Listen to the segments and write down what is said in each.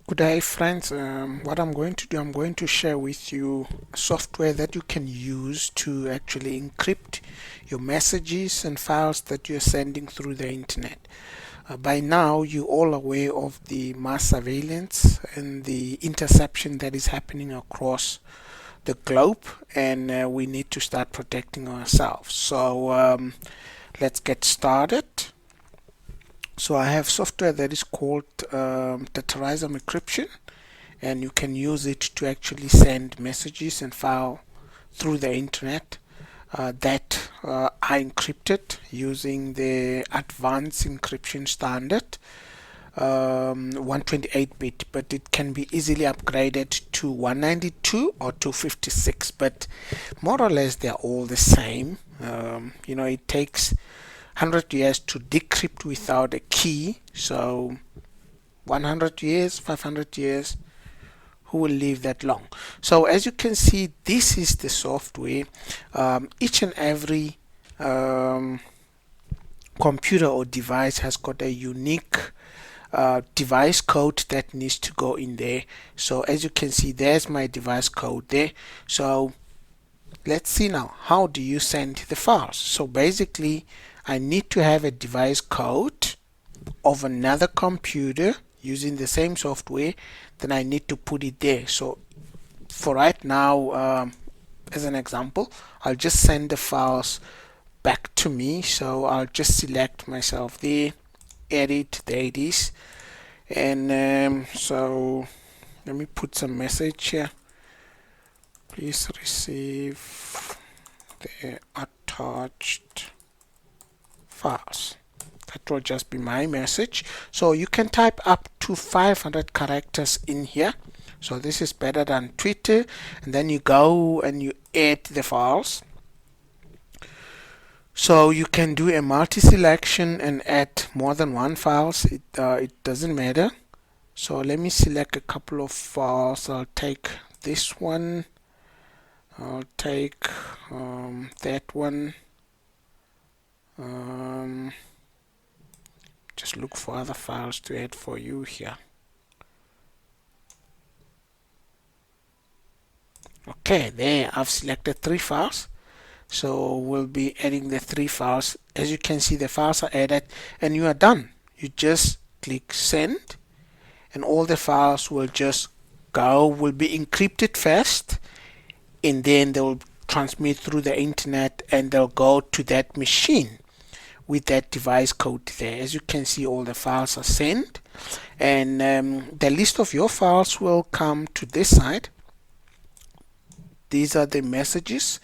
Good day, friends. What I'm going to do, I'm going to share with you software that you can use to actually encrypt your messages and files that you're sending through the internet. By now, you're all aware of the mass surveillance and the interception that is happening across the globe, and we need to start protecting ourselves. So let's get started. So I have software that is called Datarizer mecryption, and you can use it to actually send messages and file through the internet that are encrypted using the advanced encryption standard 128-bit, but it can be easily upgraded to 192 or 256, but more or less they're all the same. It takes 100 years to decrypt without a key, so 100 years, 500 years, who will live that long? So as you can see, this is the software. Each and every computer or device has got a unique device code that needs to go in there. So as you can see, there's my device code there. So let's see now, how do you send the files? So basically, I need to have a device code of another computer using the same software, then I need to put it there. So for right now, as an example, I'll just send the files back to me. So I'll just select myself there, edit, there it is. And so let me put some message here. Please receive the attached files. That will just be my message. So you can type up to 500 characters in here. So this is better than Twitter. And then you go and you add the files. So you can do a multi-selection and add more than one files. It doesn't matter. So let me select a couple of files. I'll take this one. I'll take that one. Just look for other files to add for you here. Okay, there I've selected 3 files. So we'll be adding the 3 files. As you can see, the files are added and you are done. You just click send and all the files will just will be encrypted first, and then they will transmit through the internet and they'll go to that machine with that device code there. As you can see, all the files are sent, and the list of your files will come to this side. These are the messages.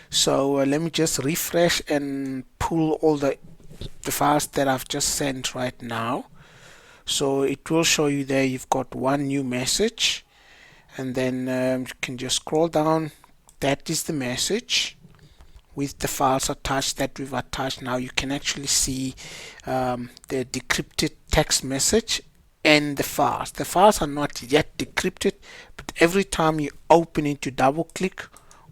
So let me just refresh and pull all the files that I've just sent right now. So it will show you there you've got one new message, and then you can just scroll down. That is the message with the files attached that we've attached. Now you can actually see the decrypted text message and the files. The files are not yet decrypted, but every time you open it, you double click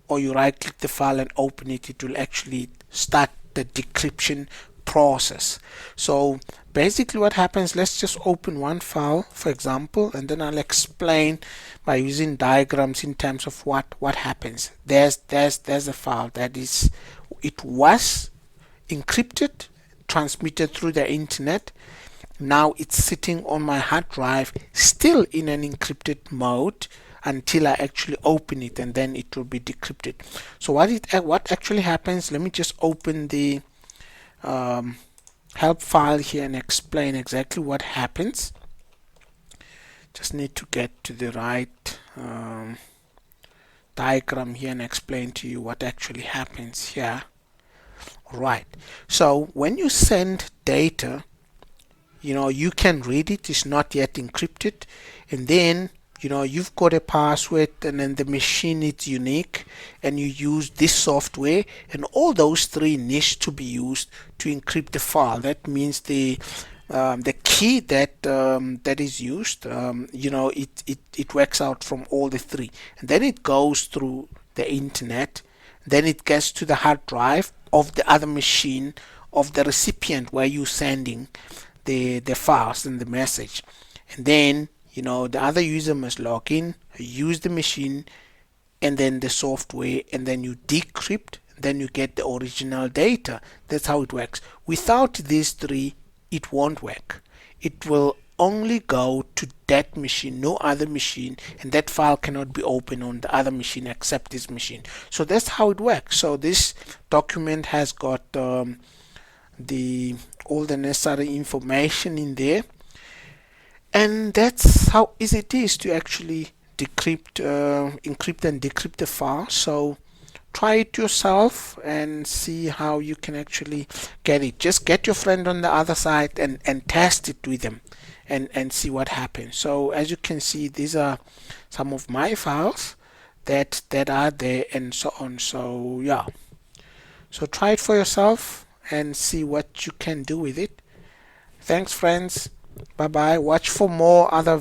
or you right click the file and open it, it will actually start the decryption process. So basically what happens, let's just open one file for example, and then I'll explain by using diagrams in terms of what happens. There's a file that is, it was encrypted, transmitted through the internet. Now it's sitting on my hard drive still in an encrypted mode until I actually open it, and then it will be decrypted. So what actually happens, let me just open the help file here and explain exactly what happens. Just need to get to the right diagram here and explain to you what actually happens here. Right, so when you send data, you can read it, it's not yet encrypted, and then you've got a password, and then the machine is unique, and you use this software, and all those 3 needs to be used to encrypt the file. That means the key that is used, it works out from all the 3, and then it goes through the internet, then it gets to the hard drive of the other machine of the recipient where you're sending the files and the message, and then the other user must log in, use the machine, and then the software, and then you decrypt, then you get the original data. That's how it works. Without these three, it won't work. It will only go to that machine, no other machine, and that file cannot be opened on the other machine except this machine. So that's how it works. So this document has got all the necessary information in there, and that's how easy it is to actually decrypt, encrypt and decrypt the file. So try it yourself and see how you can actually get it. Just get your friend on the other side and test it with them and see what happens. So as you can see, these are some of my files that are there and so on. So yeah, so try it for yourself and see what you can do with it. Thanks friends. Bye bye. Watch for more other